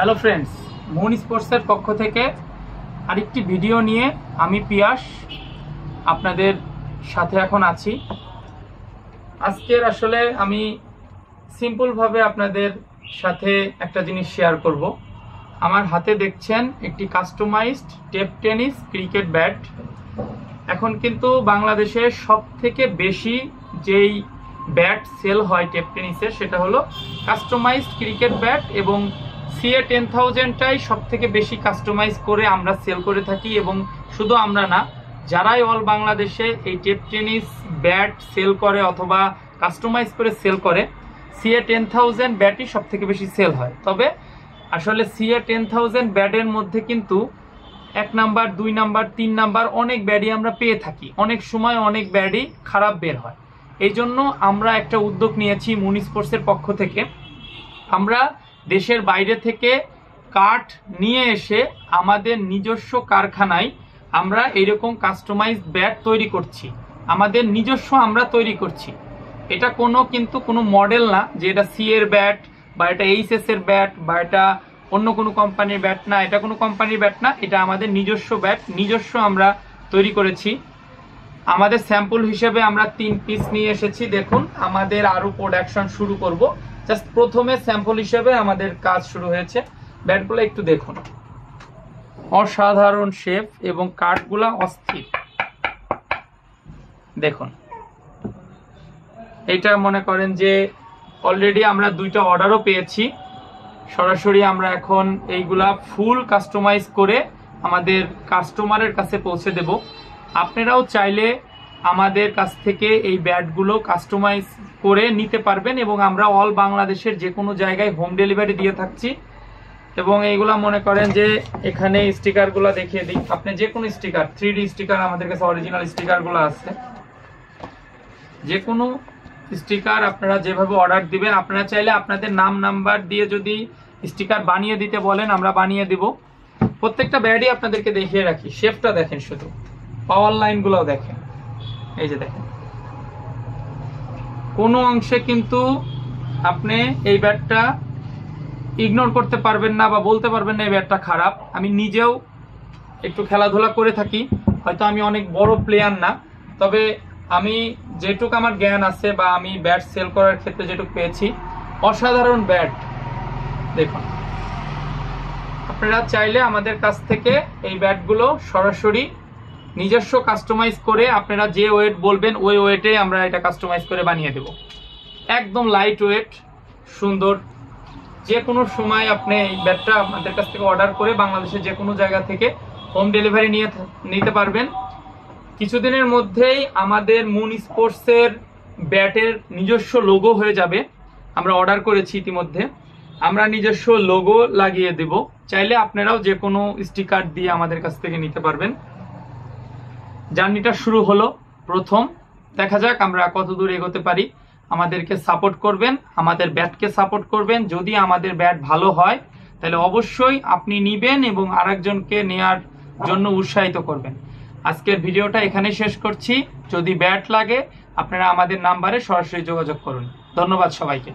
Hello friends, moon স্পোর্টসের পক্ষ থেকে আরেকটি ভিডিও নিয়ে আমি পিয়াস আপনাদের সাথে এখন আছি। আজকের আসলে আমি সিম্পলভাবে আপনাদের সাথে একটা জিনিস শেয়ার করব। আমার হাতে দেখছেন একটি customized tape tennis cricket bat. এখন কিন্তু বাংলাদেশে সব থেকে বেশি যেই ব্যাট সেল হয় টেপ টেনিসের সেটা হলো কাস্টমাইজড ক্রিকেট ব্যাট, এবং CA 10,000টাই সব থেকে বেশি কাস্টমাইজ করে আমরা সেল করে থাকি। এবং শুধু আমরা না, যারাই অল বাংলাদেশে এই টেপ টেনিস ব্যাট সেল করে অথবা কাস্টমাইজ করে সেল করে, CA 10,000 ব্যাটই সব থেকে বেশি সেল হয়। তবে আসলে CA 10,000 ব্যাটের মধ্যে কিন্তু 1 নাম্বার, 2 নাম্বার, 3 নাম্বার অনেক ব্যাটই আমরা পেয়ে থাকি। অনেক সময় অনেক ব্যাটই খারাপ বের হয়। এই জন্য আমরা একটা উদ্যোগ নিয়েছি মুন স্পোর্টসের পক্ষ থেকে। আমরা দেশের বাইরে থেকে কাঠ নিয়ে এসে আমাদের নিজস্ব কারখানায় আমরা এইরকম কাস্টমাইজড ব্যাট তৈরি করছি। আমাদের নিজস্ব আমরা তৈরি করছি। এটা কিন্তু কোনো মডেল না যে এটা CA এর ব্যাট বা এটা HS এর ব্যাট বা এটা অন্য কোনো কোম্পানির ব্যাট না। এটা কোনো কোম্পানির ব্যাট না, এটা আমাদের নিজস্ব ব্যাট, নিজস্ব আমরা তৈরি করেছি। আমাদের স্যাম্পল হিসেবে আমরা 3 পিস নিয়ে এসেছি। দেখুন, আমাদের আরো প্রোডাকশন শুরু করব। জাস্ট প্রথমে স্যাম্পল হিসেবে আমাদের কাজ শুরু হয়েছে। ব্যাটগুলো একটু দেখুন, অসাধারণ শেপ এবং কাঠগুলা অস্থির। দেখুন, এটা মনে করেন যে অলরেডি আমরা 2টা অর্ডারও পেয়েছি। সরাসরি আমরা এখন এইগুলা ফুল কাস্টমাইজ করে আমাদের কাস্টমারের কাছে পৌঁছে দেব। আপনারাও চাইলে আমাদের কাছ থেকে এই ব্যাটগুলো কাস্টমাইজ করে নিতে পারবেন, এবং আমরা অল বাংলাদেশের যে কোনো জায়গায় হোম ডেলিভারি দিয়ে থাকছি। এবং এইগুলা মনে করেন যে এখানে স্টিকারগুলো দেখিয়ে দিই। আপনি যে কোনো স্টিকার, 3D স্টিকার আমাদের কাছে অরিজিনাল স্টিকারগুলো আছে। যে কোনো স্টিকার আপনারা যেভাবে অর্ডার দিবেন, আপনারা চাইলে আপনাদের নাম নাম্বার দিয়ে যদি স্টিকার বানিয়ে দিতে বলেন আমরা বানিয়ে দিব। প্রত্যেকটা ব্যাটই আপনাদেরকে দেখিয়ে রাখি। শেপটা দেখেন, শুধু পাওয়ার লাইনগুলোও দেখেন। এই যে দেখেন, কোনো অংশে কিন্তু আপনি এই ব্যাটটা ইগনোর করতে পারবেন না বা বলতে পারবেন না এই ব্যাটটা খারাপ। আমি নিজেও একটু খেলাধুলা করে থাকি, হয়তো আমি অনেক বড় প্লেয়ার না, তবে আমি যেটুকু আমার জ্ঞান আছে বা আমি ব্যাট সেল করার ক্ষেত্রে যেটুকু পেয়েছি, অসাধারণ ব্যাট। দেখুন, আপনারা চাইলে আমাদের কাছ থেকে এই ব্যাটগুলো সরাসরি নিজস্ব কাস্টমাইজ করে আপনারা যে ওয়েট বলবেন ওই ওয়েটে আমরা এটা কাস্টমাইজ করে বানিয়ে দেব। একদম লাইট ওয়েট, সুন্দর। যে কোনো সময় আপনি এই ব্যাটটা আমাদের কাছ থেকে অর্ডার করে বাংলাদেশের যে কোনো জায়গা থেকে হোম ডেলিভারি নিতে পারবেন। কিছুদিনের মধ্যেই আমাদের মুন স্পোর্টসের ব্যাটের নিজস্ব লোগো হয়ে যাবে। আমরা অর্ডার করেছি ইতিমধ্যে, আমরা নিজস্ব লোগো লাগিয়ে দেব। চাইলে আপনারাও যে কোনো স্টিকার দিয়ে আমাদের কাছ থেকে নিতে পারবেন। জার্নিটা শুরু হলো প্রথম, দেখা যাক আমরা কত দূর এগোতে পারি। আমাদেরকে সাপোর্ট করবেন, আমাদের ব্যাটকে সাপোর্ট করবেন। যদি আমাদের ব্যাট ভালো হয় তাহলে অবশ্যই আপনি নিবেন এবং আরেকজনকে নেয়ার জন্য উৎসাহিত করবেন। আজকের ভিডিওটা এখানে শেষ করছি। যদি ব্যাট লাগে আপনারা আমাদের নাম্বারে সরাসরি যোগাযোগ করুন। ধন্যবাদ সবাইকে।